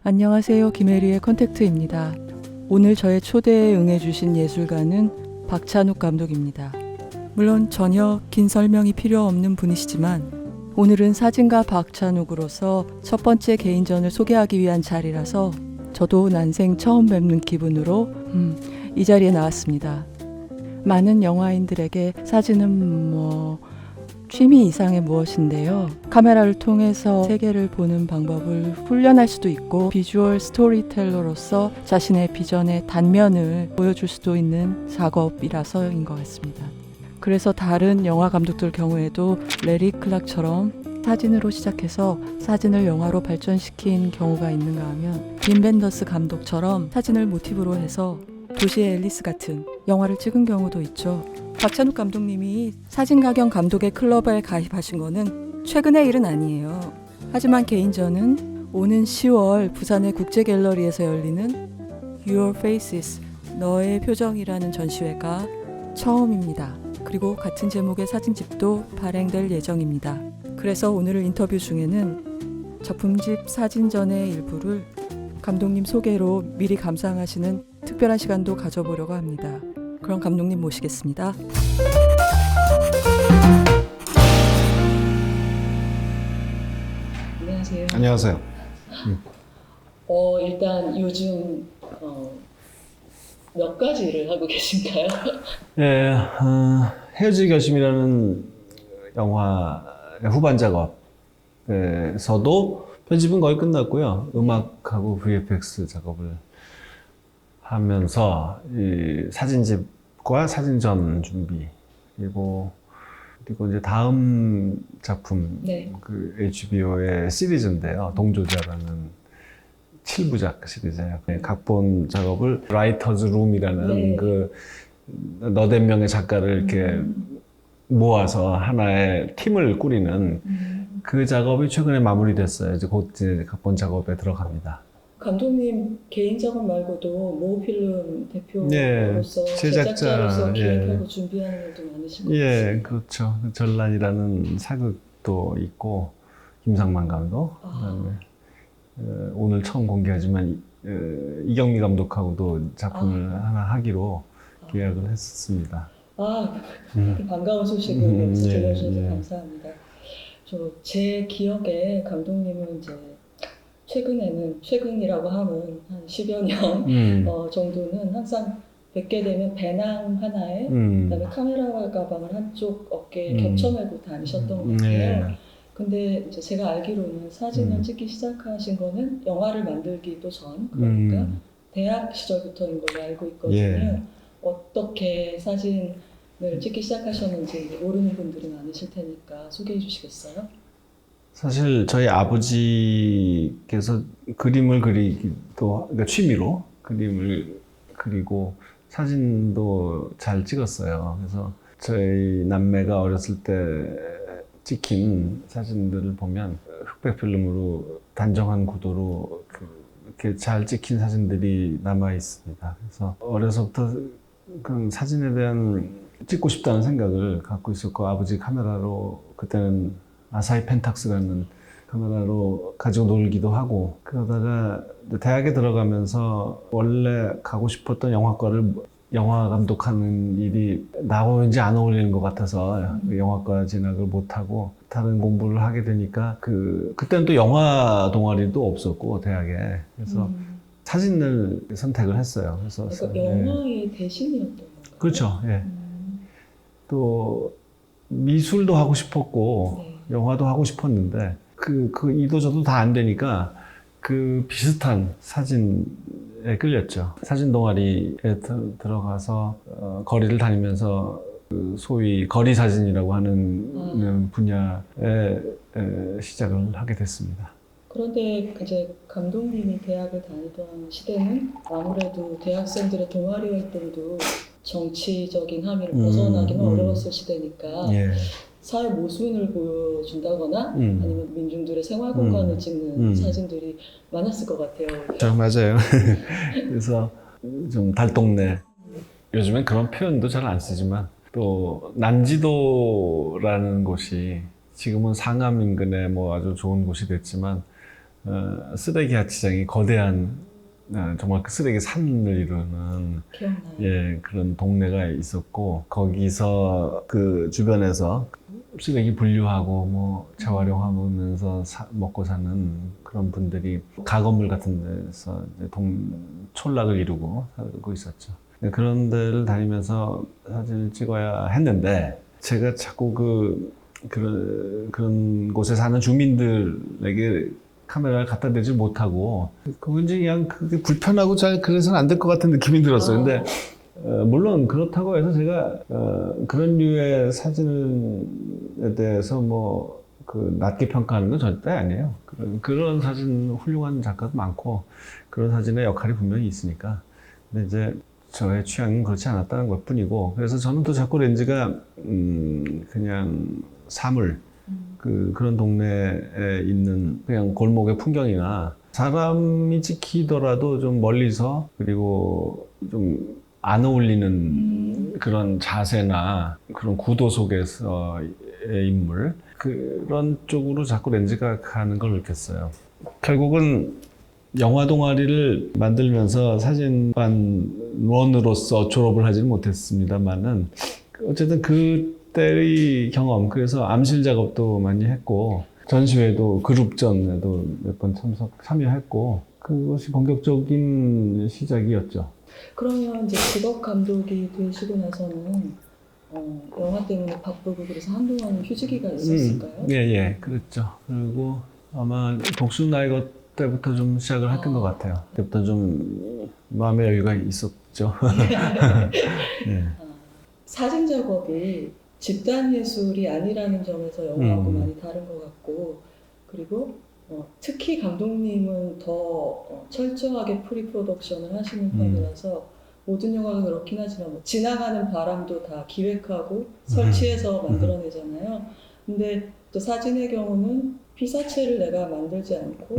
안녕하세요. 김혜리의 컨택트입니다. 오늘 저의 초대에 응해주신 예술가는 박찬욱 감독입니다. 물론 전혀 긴 설명이 필요 없는 분이시지만 오늘은 사진가 박찬욱으로서 첫 번째 개인전을 소개하기 위한 자리라서 저도 난생 처음 뵙는 기분으로 이 자리에 나왔습니다. 많은 영화인들에게 사진은 취미 이상의 무엇인데요. 카메라를 통해서 세계를 보는 방법을 훈련할 수도 있고 비주얼 스토리텔러로서 자신의 비전의 단면을 보여줄 수도 있는 작업이라서인 것 같습니다. 그래서 다른 영화 감독들 경우에도 레리 클락처럼 사진으로 시작해서 사진을 영화로 발전시킨 경우가 있는가 하면 빈 벤더스 감독처럼 사진을 모티브로 해서 도시의 앨리스 같은 영화를 찍은 경우도 있죠. 박찬욱 감독님이 사진가경 감독의 클럽에 가입하신 거는 최근의 일은 아니에요. 하지만 개인전은 오는 10월 부산의 국제갤러리에서 열리는 Your Faces, 너의 표정이라는 전시회가 처음입니다. 그리고 같은 제목의 사진집도 발행될 예정입니다. 그래서 오늘 인터뷰 중에는 작품집 사진전의 일부를 감독님 소개로 미리 감상하시는 특별한 시간도 가져보려고 합니다. 그럼 감독님 모시겠습니다. 안녕하세요. 안녕하세요. 일단 요즘 몇 가지 일을 하고 계신가요? 네, 헤어질 결심이라는 영화 후반 작업에서도 편집은 거의 끝났고요. 음악하고 VFX 작업을 하면서 이 사진집과 사진전 준비 그리고 이제 다음 작품 네. 그 HBO의 시리즈인데요. 동조자라는 7부작 시리즈예요. 각본 작업을 라이터즈 룸이라는 네. 그 너댓 명의 작가를 이렇게 모아서 하나의 팀을 꾸리는 그 작업이 최근에 마무리됐어요. 이제 곧 이제 각본 작업에 들어갑니다. 감독님 개인 작업 말고도 모필름 대표로서 예, 제작자로서 예. 기획하고 준비하는 일도 많으실 것 같습니다. 예, 그렇죠. 전란이라는 사극도 있고 김상만 감독, 그다음에 오늘 처음 공개하지만 이경미 감독하고도 작품을 하나 하기로 계약을 했었습니다. 반가운 소식을 들려주셔서 예. 감사합니다. 제 기억에 감독님은 이제 최근이라고 하면 한 10여 년 정도는 항상 뵙게 되면 배낭 하나에 그다음에 카메라와 가방을 한쪽 어깨에 겹쳐 메고 다니셨던 것 같아요. 네. 근데 이제 제가 알기로는 사진을 찍기 시작하신 거는 영화를 만들기도 전, 그러니까 대학 시절부터인 걸로 알고 있거든요. 예. 어떻게 사진을 찍기 시작하셨는지 모르는 분들이 많으실 테니까 소개해 주시겠어요? 사실 저희 아버지께서 그림을 그리기도, 그러니까 취미로 그림을 그리고 사진도 잘 찍었어요. 그래서 저희 남매가 어렸을 때 찍힌 사진들을 보면 흑백 필름으로 단정한 구도로 이렇게 잘 찍힌 사진들이 남아 있습니다. 그래서 어려서부터 그 사진에 대한 찍고 싶다는 생각을 갖고 있었고, 아버지 카메라로 그때는 아사히 펜탁스라는 카메라로 가지고 놀기도 하고, 그러다가 대학에 들어가면서 원래 가고 싶었던 영화과를 영화 감독하는 일이 나하고 왠지 안 어울리는 것 같아서 영화과 진학을 못하고 다른 공부를 하게 되니까 그때는 또 영화 동아리도 없었고 대학에, 그래서 사진을 선택을 했어요. 그래서 영화의 대신이었던 건가요? 그렇죠. 예. 또 미술도 하고 싶었고 영화도 하고 싶었는데 그 이도저도 다 안 되니까 그 비슷한 사진에 끌렸죠. 사진 동아리에 들어가서 거리를 다니면서 그 소위 거리 사진이라고 하는 분야에 시작을 하게 됐습니다. 그런데 이제 감독님이 대학을 다니던 시대는 아무래도 대학생들의 동아리 활동도 정치적인 함의를 벗어나기는 어려웠을 시대니까 예. 사회 모순을 보여준다거나 아니면 민중들의 생활 공간을 찍는 사진들이 많았을 것 같아요. 맞아요. 그래서 좀 달동네, 요즘엔 그런 표현도 잘 안 쓰지만 또 난지도라는 곳이 지금은 상암 인근에 뭐 아주 좋은 곳이 됐지만 쓰레기 야치장이 거대한 정말 그 쓰레기 산을 이루는 기억나요. 예, 그런 동네가 있었고 거기서 그 주변에서 쓰레기 분류하고 뭐 재활용하면서 먹고 사는 그런 분들이 가건물 같은 데서 이제 촌락을 이루고 살고 있었죠. 그런 데를 다니면서 사진을 찍어야 했는데 제가 자꾸 그런 곳에 사는 주민들에게 카메라를 갖다 대지 못하고 왠지 그냥 그게 불편하고 잘 그래서는 안 될 것 같은 느낌이 들었어요. 근데 물론 그렇다고 해서 제가 그런 류의 사진에 대해서 뭐 낮게 평가하는 건 절대 아니에요. 그런 사진 훌륭한 작가도 많고 그런 사진의 역할이 분명히 있으니까. 근데 이제 저의 취향은 그렇지 않았다는 것 뿐이고, 그래서 저는 또 자꾸 렌즈가 그냥 사물, 그런 동네에 있는 그냥 골목의 풍경이나 사람이 찍히더라도 좀 멀리서, 그리고 좀 안 어울리는 그런 자세나 그런 구도 속에서의 인물, 그런 쪽으로 자꾸 렌즈가 가는 걸 느꼈어요. 결국은 영화 동아리를 만들면서 사진관원으로서 졸업을 하지는 못했습니다만은 어쨌든 그때의 경험, 그래서 암실 작업도 많이 했고 전시회도 그룹전에도 몇 번 참여했고 그것이 본격적인 시작이었죠. 그러면 이제 직업 감독이 되시고 나서는 영화 때문에 바쁘고 그래서 한동안 휴지기가 있었을까요? 예, 그랬죠. 그리고 아마 복순나이거 때부터 좀 시작을 했던 것 같아요. 그때부터 좀 마음의 여유가 있었죠. 예. 사진 작업이 집단 예술이 아니라는 점에서 영화하고 많이 다른 것 같고, 그리고 특히 감독님은 더 철저하게 프리프로덕션을 하시는 편이라서 모든 영화가 그렇긴 하지만 뭐 지나가는 바람도 다 기획하고 설치해서 만들어내잖아요. 근데 또 사진의 경우는 피사체를 내가 만들지 않고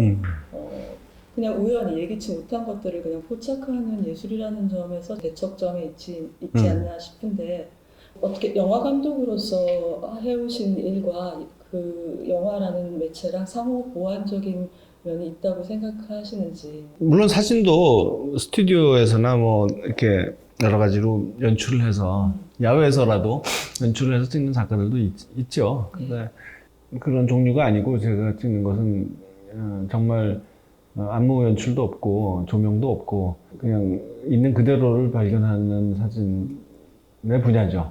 그냥 우연히 예기치 못한 것들을 그냥 포착하는 예술이라는 점에서 대척점에 있지 않나 싶은데, 어떻게 영화 감독으로서 해오신 일과 그 영화라는 매체랑 상호 보완적인 면이 있다고 생각하시는지. 물론 사진도 스튜디오에서나 뭐 이렇게 여러 가지로 연출을 해서 야외에서라도 연출을 해서 찍는 작가들도 있죠. 근데 그런 종류가 아니고 제가 찍는 것은 정말 안무 연출도 없고 조명도 없고 그냥 있는 그대로를 발견하는 사진의 분야죠.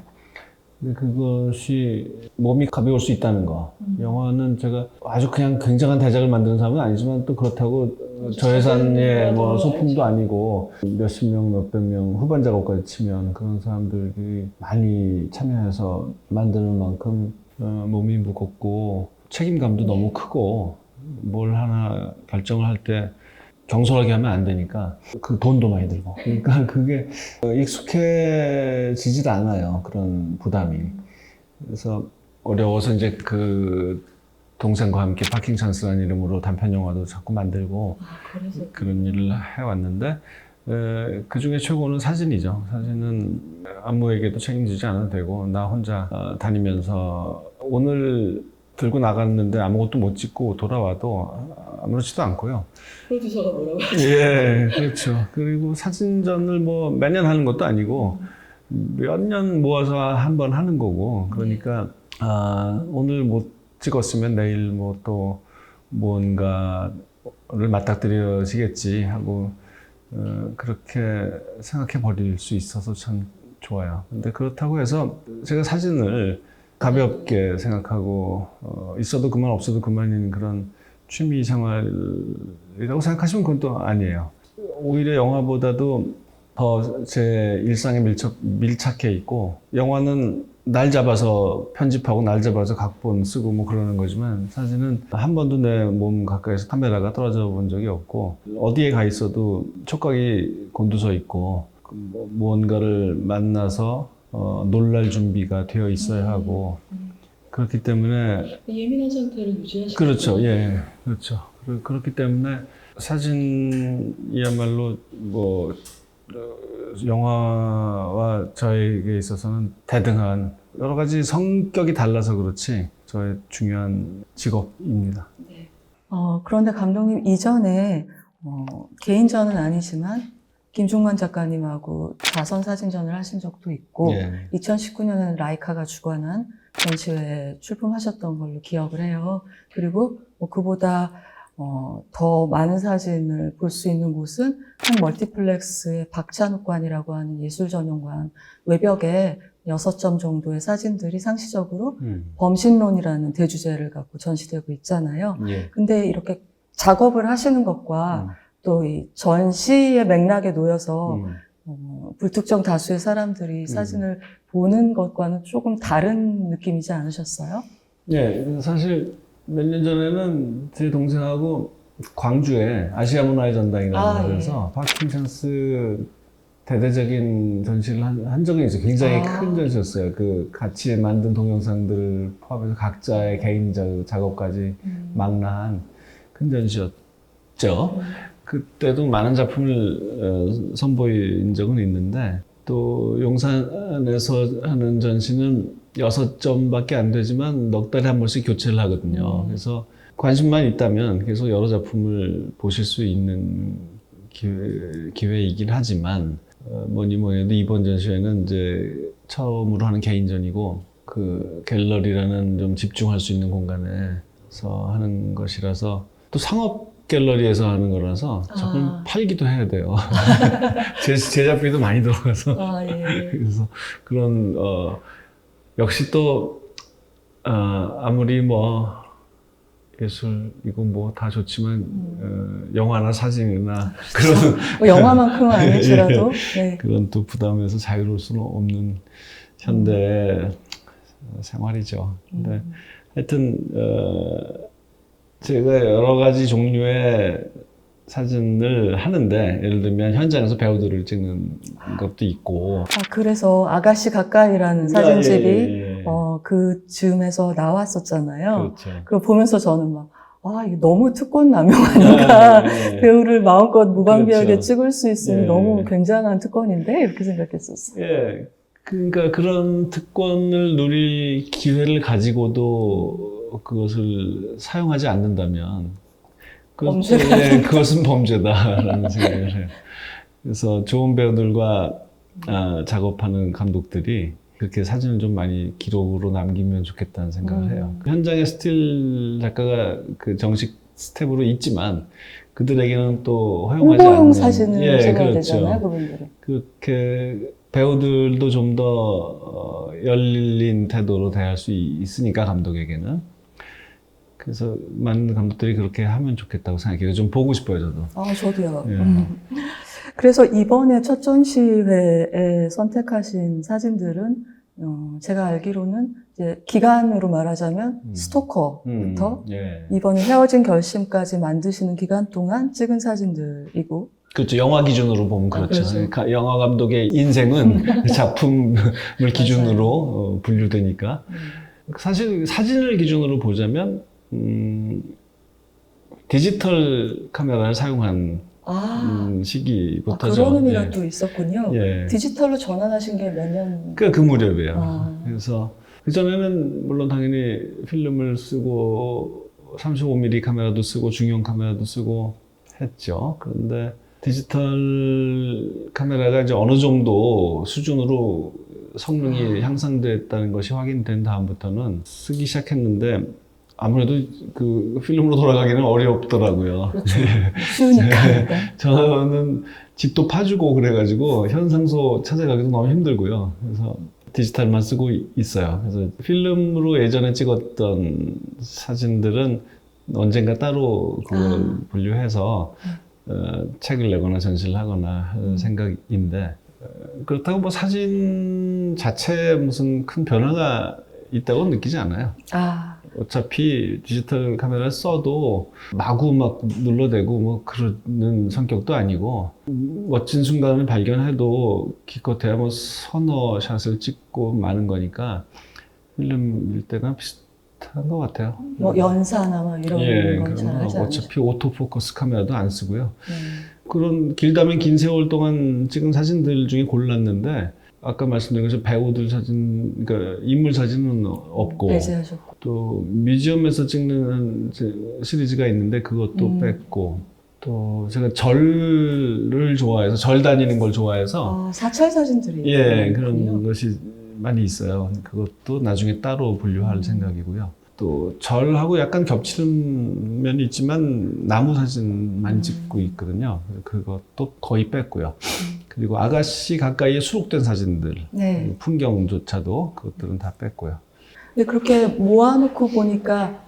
근데 그것이 몸이 가벼울 수 있다는 거. 영화는 제가 아주 그냥 굉장한 대작을 만드는 사람은 아니지만 또 그렇다고 저예산의 뭐 소품도 아니고 몇십 명, 몇백 명 후반 작업까지 치면 그런 사람들이 많이 참여해서 만드는 만큼 몸이 무겁고 책임감도 너무 크고 뭘 하나 결정을 할 때 경솔하게 하면 안 되니까 그 돈도 많이 들고 그러니까 그게 익숙해지질 않아요. 그런 부담이. 그래서 어려워서 이제 그 동생과 함께 파킹 찬스라는 이름으로 단편 영화도 자꾸 만들고 그런 일을 해왔는데 그 중에 최고는 사진이죠. 사진은 아무에게도 책임지지 않아도 되고 나 혼자 다니면서 오늘 들고 나갔는데 아무것도 못 찍고 돌아와도 아무렇지도 않고요. 프로듀서가 뭐라고? 예, 그렇죠. 그리고 사진전을 뭐 매년 하는 것도 아니고 몇 년 모아서 한 번 하는 거고, 그러니까 오늘 못 찍었으면 내일 뭐 또 뭔가를 맞닥뜨려지겠지 하고 그렇게 생각해 버릴 수 있어서 참 좋아요. 근데 그렇다고 해서 제가 사진을 가볍게 생각하고 있어도 그만 없어도 그만인 그런 취미 생활이라고 생각하시면 그건 또 아니에요. 오히려 영화보다도 더 제 일상에 밀착해 있고, 영화는 날 잡아서 편집하고 날 잡아서 각본 쓰고 뭐 그러는 거지만 사진은 한 번도 내 몸 가까이서 카메라가 떨어져 본 적이 없고 어디에 가 있어도 촉각이 곤두서 있고 무언가를 만나서 놀랄 준비가 되어 있어야 하고 그렇기 때문에 예민한 상태를 유지하시는. 그렇죠. 예, 그렇죠. 그렇기 때문에 사진이야말로 뭐 영화와 저에게 있어서는 대등한, 여러 가지 성격이 달라서 그렇지 저의 중요한 직업입니다. 네. 그런데 감독님 이전에 개인전은 아니지만 김중만 작가님하고 자선 사진전을 하신 적도 있고 예. 2019년에는 라이카가 주관한 전시회에 출품하셨던 걸로 기억을 해요. 그리고 그보다 더 많은 사진을 볼 수 있는 곳은 한 멀티플렉스의 박찬욱관이라고 하는 예술전용관 외벽에 6점 정도의 사진들이 상시적으로 범신론이라는 대주제를 갖고 전시되고 있잖아요. 예. 근데 이렇게 작업을 하시는 것과 또 이 전시의 맥락에 놓여서 불특정 다수의 사람들이 사진을 보는 것과는 조금 다른 느낌이지 않으셨어요? 예, 사실 몇 년 전에는 제 동생하고 광주에 아시아 문화의 전당이라는 곳에서 파킨슨스 대대적인 전시를 한 적이 있어요. 굉장히 큰 전시였어요. 그 같이 만든 동영상들을 포함해서 각자의 개인 작업까지 망라한 큰 전시였죠. 그때도 많은 작품을 선보인 적은 있는데 또 용산에서 하는 전시는 6점밖에 안 되지만 넉 달에 한 번씩 교체를 하거든요. 그래서 관심만 있다면 계속 여러 작품을 보실 수 있는 기회이긴 하지만 뭐니 해도 이번 전시회는 이제 처음으로 하는 개인전이고 그 갤러리라는 좀 집중할 수 있는 공간에서 하는 것이라서 또 상업 갤러리에서 하는 거라서 작품 팔기도 해야 돼요. 제작비도 많이 들어가서. 예. 그래서 그런 역시 또 아무리 뭐 예술이고 뭐 다 좋지만 영화나 사진이나 그런 뭐 영화만큼은 아니더라도 네. 그런 또 부담에서 자유로울 수는 없는 현대 생활이죠. 근데 하여튼 제가 여러 가지 종류의 사진을 하는데 예를 들면 현장에서 배우들을 찍는 것도 있고 그래서 아가씨 가까이라는 사진집이 예. 그 즈음에서 나왔었잖아요. 그렇죠. 그걸 보면서 저는 막 이게 너무 특권 남용 아닌가. 배우를 마음껏 무방비하게 그렇죠. 찍을 수 있으니 예. 너무 굉장한 특권인데 이렇게 생각했었어요. 예. 그러니까 그런 특권을 누릴 기회를 가지고도 그것을 사용하지 않는다면 그것은 범죄다라는 생각을 해요. 그래서 좋은 배우들과 작업하는 감독들이 그렇게 사진을 좀 많이 기록으로 남기면 좋겠다는 생각을 해요. 현장에 스틸 작가가 그 정식 스텝으로 있지만 그들에게는 또 허용하지 않는 홍보용 사진을 찍어야 그렇죠. 되잖아요, 그분들은. 그렇게 배우들도 좀 더 열린 태도로 대할 수 있으니까 감독에게는. 그래서 많은 감독들이 그렇게 하면 좋겠다고 생각해요. 좀 보고 싶어요, 저도. 저도요. 예. 그래서 이번에 첫 전시회에 선택하신 사진들은 제가 알기로는 이제 기간으로 말하자면 스토커부터 예. 이번에 헤어진 결심까지 만드시는 기간 동안 찍은 사진들이고 그렇죠. 영화 기준으로 보면 그렇죠. 그렇죠. 그러니까 영화 감독의 인생은 작품을 기준으로 분류되니까. 사실 사진을 기준으로 보자면 디지털 카메라를 사용한 시기부터죠. 그런 의미가 또 있었군요. 예. 디지털로 전환하신 게 몇 년? 그 무렵이에요. 그래서 그전에는 물론 당연히 필름을 쓰고 35mm 카메라도 쓰고 중형 카메라도 쓰고 했죠. 그런데 디지털 카메라가 이제 어느 정도 수준으로 성능이 향상됐다는 것이 확인된 다음부터는 쓰기 시작했는데 아무래도 그 필름으로 돌아가기는 어렵더라고요. 그렇죠. 쉬우니까. 저는 집도 파주고 그래가지고 현상소 찾아가기도 너무 힘들고요. 그래서 디지털만 쓰고 있어요. 그래서 필름으로 예전에 찍었던 사진들은 언젠가 따로 그걸 분류해서 책을 내거나 전시를 하거나 하는 생각인데 그렇다고 뭐 사진 자체에 무슨 큰 변화가 있다고 느끼지 않아요. 어차피 디지털 카메라를 써도 마구 막 눌러대고 뭐 그러는 성격도 아니고 멋진 순간을 발견해도 기껏해야 뭐 서너 샷을 찍고 마는 거니까 필름일 때가 비슷한 것 같아요. 뭐 연사나 막 이런 건 잘 하지 않으시죠? 어차피 오토포커스 카메라도 안 쓰고요. 그런 길다면 긴 세월 동안 찍은 사진들 중에 골랐는데 아까 말씀드린 것처럼 배우들 사진, 그러니까 인물 사진은 없고 배제하셨고. 또 뮤지엄에서 찍는 시리즈가 있는데 그것도 뺐고 또 제가 절을 좋아해서 절 다니는 걸 좋아해서 사찰 사진들이 예 그런 있군요. 것이 많이 있어요. 그것도 나중에 따로 분류할 생각이고요. 또 절하고 약간 겹치는 면이 있지만 나무 사진 많이 찍고 있거든요. 그것도 거의 뺐고요. 그리고 아가씨 가까이에 수록된 사진들, 네. 풍경조차도 그것들은 다 뺐고요. 근데 그렇게 모아놓고 보니까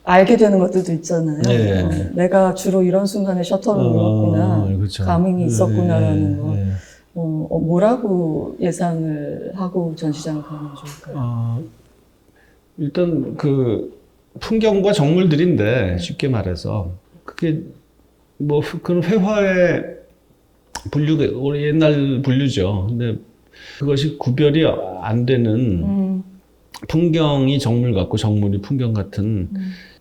알게 되는 것들도 있잖아요. 네. 내가 주로 이런 순간에 셔터를 눌렀구나, 그렇죠. 감흥이 있었구나라는 거. 네. 뭐라고 예상을 하고 전시장을 가면 좋을까요? 일단 그 풍경과 정물들인데 쉽게 말해서 그게 뭐 그런 회화의 분류가 우리 옛날 분류죠. 근데 그것이 구별이 안 되는 풍경이 정물 같고 정물이 풍경 같은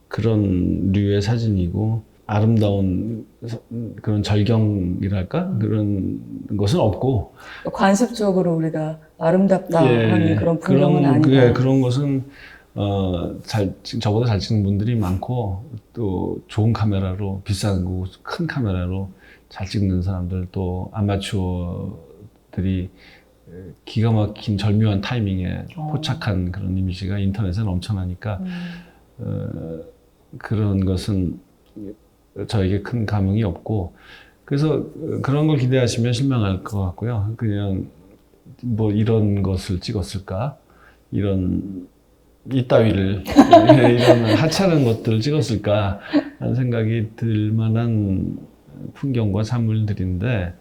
그런 류의 사진이고 아름다운 그런 절경이랄까 그런 것은 없고 관습적으로 우리가 아름답다 하는 그런 풍경은 아니다. 예, 그런 것은 저보다 잘 찍는 분들이 많고 또 좋은 카메라로 비싼 거 큰 카메라로 잘 찍는 사람들 또 아마추어들이 기가 막힌 절묘한 타이밍에 포착한 그런 이미지가 인터넷에 넘쳐나니까 그런 것은 저에게 큰 감흥이 없고 그래서 그런 걸 기대하시면 실망할 것 같고요. 그냥 뭐 이런 것을 찍었을까? 이따위를 이런 하찮은 것들을 찍었을까 하는 생각이 들 만한 풍경과 사물들인데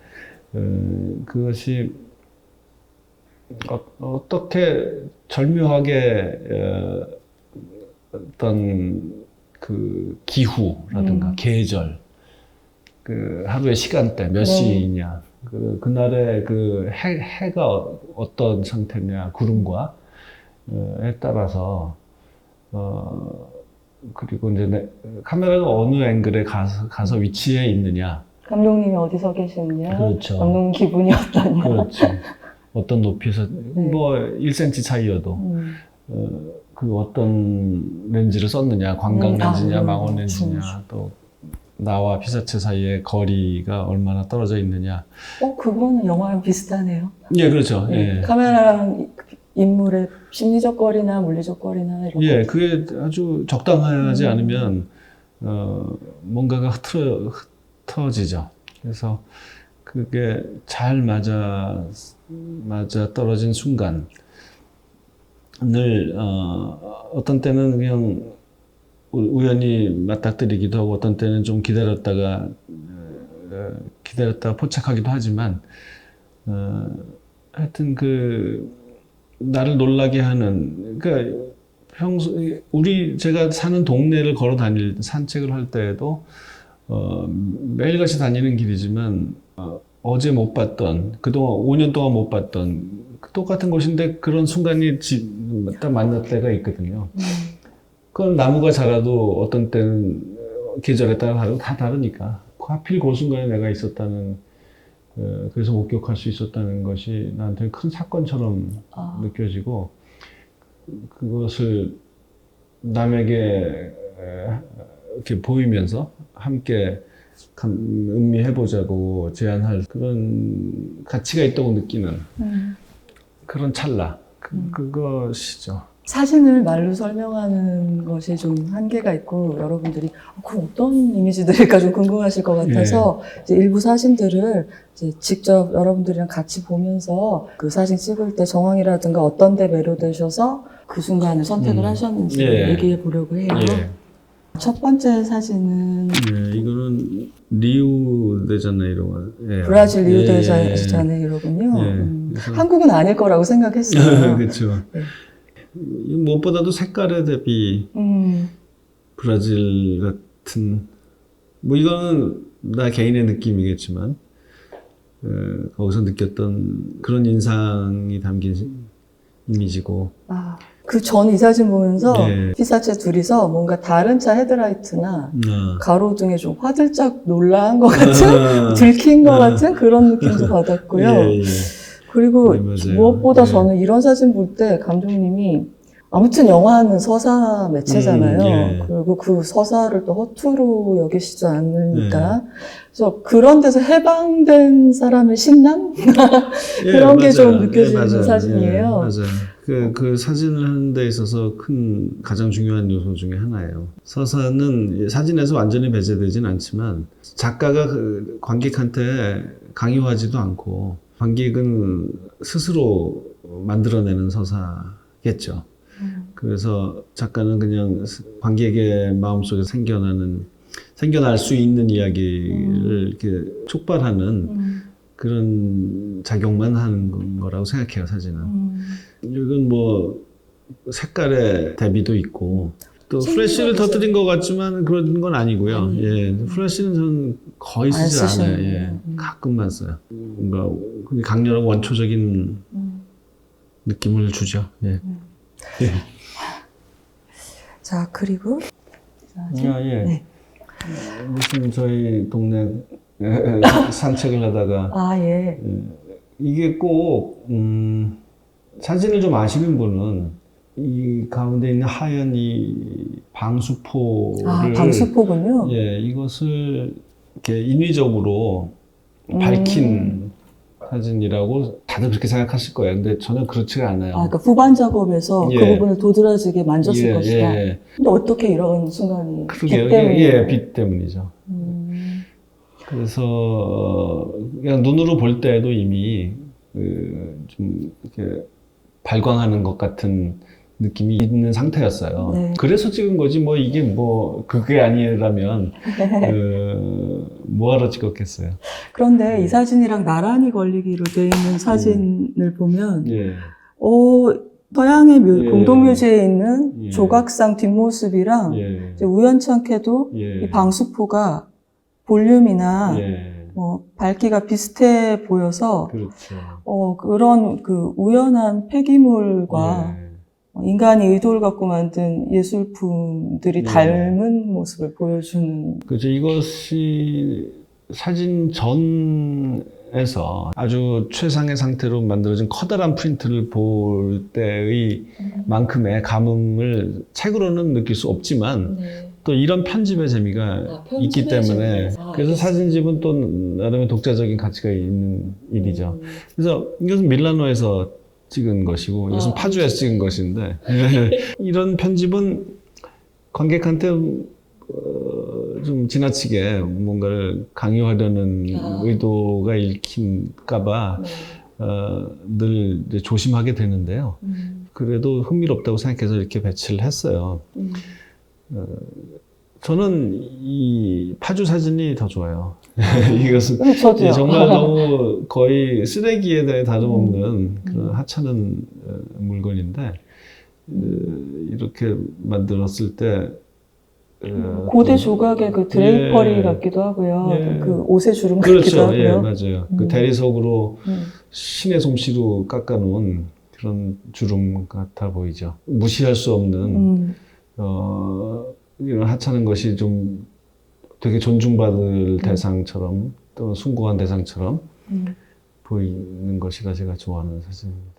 그것이 어떻게 절묘하게 어떤 그 기후라든가 계절, 그 하루의 시간대 몇 시이냐, 그날의 그 해가 어떤 상태냐, 구름과 에 따라서 그리고 이제 카메라가 어느 앵글에 가서 위치해 있느냐, 감독님이 어디서 계시느냐, 그렇죠. 감독님 기분이 어떠냐, 그렇죠. 어떤 높이에서 뭐 1cm 차이여도 그 어떤 렌즈를 썼느냐, 관광 렌즈냐, 망원 렌즈냐, 또 나와 피사체 사이의 거리가 얼마나 떨어져 있느냐. 그거는 영화랑 비슷하네요. 예, 그렇죠. 예. 카메라랑 인물의 심리적 거리나 물리적 거리나 이런 예, 거. 그게 아주 적당하지 않으면 뭔가가 흩어지죠. 그래서 그게 잘 맞아 떨어진 순간을 어떤 때는 그냥 우연히 맞닥뜨리기도 하고 어떤 때는 좀 기다렸다가 포착하기도 하지만 하여튼 나를 놀라게 하는 그러니까 제가 사는 동네를 걸어 산책을 할 때에도 매일같이 다니는 길이지만 어제 못 봤던 그동안 5년 동안 못 봤던 똑같은 곳인데 그런 순간이 딱 만날 때가 있거든요. 그건 나무가 자라도 어떤 때는 계절에 따라 다 다르니까 하필 그 순간에 내가 있었다는 그래서 목격할 수 있었다는 것이 나한테 큰 사건처럼 느껴지고 그것을 남에게 이렇게 보이면서 함께 음미해보자고 제안할 그런 가치가 있다고 느끼는 그런 찰나 그것이죠. 사진을 말로 설명하는 것이 좀 한계가 있고 여러분들이 그 어떤 이미지들일까 좀 궁금하실 것 같아서 이제 일부 사진들을 이제 직접 여러분들이랑 같이 보면서 그 사진 찍을 때 정황이라든가 어떤 데 매료되셔서 그 순간을 선택을 하셨는지 얘기해 보려고 해요. 첫 번째 사진은 이거는 리우데자네이로 브라질 리우데자네이로군요. 한국은 아닐 거라고 생각했어요. 그렇죠. 무엇보다도 색깔의 대비 브라질 같은 뭐 이거는 나 개인의 느낌이겠지만 거기서 느꼈던 그런 인상이 담긴 이미지고 그 전 이 사진 보면서 피사체 둘이서 뭔가 다른 차 헤드라이트나 가로등에 좀 화들짝 놀란 것 같은 들킨 것 같은 그런 느낌도 받았고요. 그리고 네, 맞아요. 무엇보다 네. 저는 이런 사진 볼 때 감독님이 아무튼 영화는 서사 매체잖아요. 예. 그리고 그 서사를 또 허투루 여기시지 않으니까. 그래서 그런 데서 해방된 사람의 신남? 예, 그런 게 맞아요. 좀 느껴지는 맞아요. 사진이에요. 예, 맞아요. 그 사진을 하는 데 있어서 가장 중요한 요소 중에 하나예요. 서사는 사진에서 완전히 배제되진 않지만 작가가 그 관객한테 강요하지도 않고 관객은 스스로 만들어내는 서사겠죠. 그래서 작가는 그냥 관객의 마음속에 생겨날 수 있는 이야기를 이렇게 촉발하는 그런 작용만 하는 거라고 생각해요, 사진은. 이건 뭐 색깔의 대비도 있고 또 플래시를 터뜨린 것 같지만 그런 건 아니고요. 예, 플래시는 저는 거의 안 쓰지 않아요. 쓰시는군요. 예, 가끔만 써요. 뭔가 강렬하고 원초적인 느낌을 주죠. 예. 예. 자, 그리고 예. 네. 무슨 저희 동네 산책을 하다가 아, 예. 이게 꼭 사진을 좀 아시는 분은 이 가운데 있는 하얀 이 방수포를 방수포군요. 예, 이것을 이렇게 인위적으로 밝힌 사진이라고 다들 그렇게 생각하실 거예요. 근데 전혀 그렇지가 않아요. 그러니까 후반 작업에서 그 예. 부분을 도드라지게 만졌을 예, 것이다. 예. 근데 어떻게 이런 순간이 그러게요. 빛 때문에? 예, 빛 때문이죠. 그래서 그냥 눈으로 볼 때에도 이미 좀 이렇게 발광하는 것 같은 느낌이 있는 상태였어요. 네. 그래서 찍은 거지 뭐 이게 뭐 그게 아니라면 뭐하러 찍었겠어요. 그런데 이 사진이랑 나란히 걸리기로 돼 있는 사진을 보면 예. 서양의 예. 공동묘지에 있는 예. 조각상 뒷모습이랑 예. 이제 우연찮게도 예. 이 방수포가 볼륨이나 예. 밝기가 비슷해 보여서 그렇죠. 그런 그 우연한 폐기물과 예. 인간이 의도를 갖고 만든 예술품들이 예. 닮은 모습을 보여주는. 그렇죠. 이것이 사진 전에서 아주 최상의 상태로 만들어진 커다란 프린트를 볼 때의 만큼의 감흥을 책으로는 느낄 수 없지만 또 이런 편집의 재미가 있기 때문에 그래서 사진집은 또 나름의 독자적인 가치가 있는 일이죠. 그래서 이것은 밀라노에서 찍은 것이고 이것은 파주에서 찍은 것인데 이런 편집은 관객한테 좀 지나치게 뭔가를 강요하려는 의도가 읽힐까봐 늘 이제 조심하게 되는데요. 그래도 흥미롭다고 생각해서 이렇게 배치를 했어요. 저는 이 파주 사진이 더 좋아요. 이것은 저도요. 정말 너무 거의 쓰레기에 대해 다름없는 그런 하찮은 물건인데 이렇게 만들었을 때 고대 조각의 그 드레이퍼리 예. 같기도 하고요. 예. 그 옷의 주름 같기도 그렇죠. 하고요. 예, 맞아요. 그 대리석으로 신의 솜씨로 깎아놓은 그런 주름 같아 보이죠. 무시할 수 없는 이런 하찮은 것이 좀 되게 존중받을 대상처럼 또 숭고한 대상처럼 보이는 것이라 제가 좋아하는 사진입니다.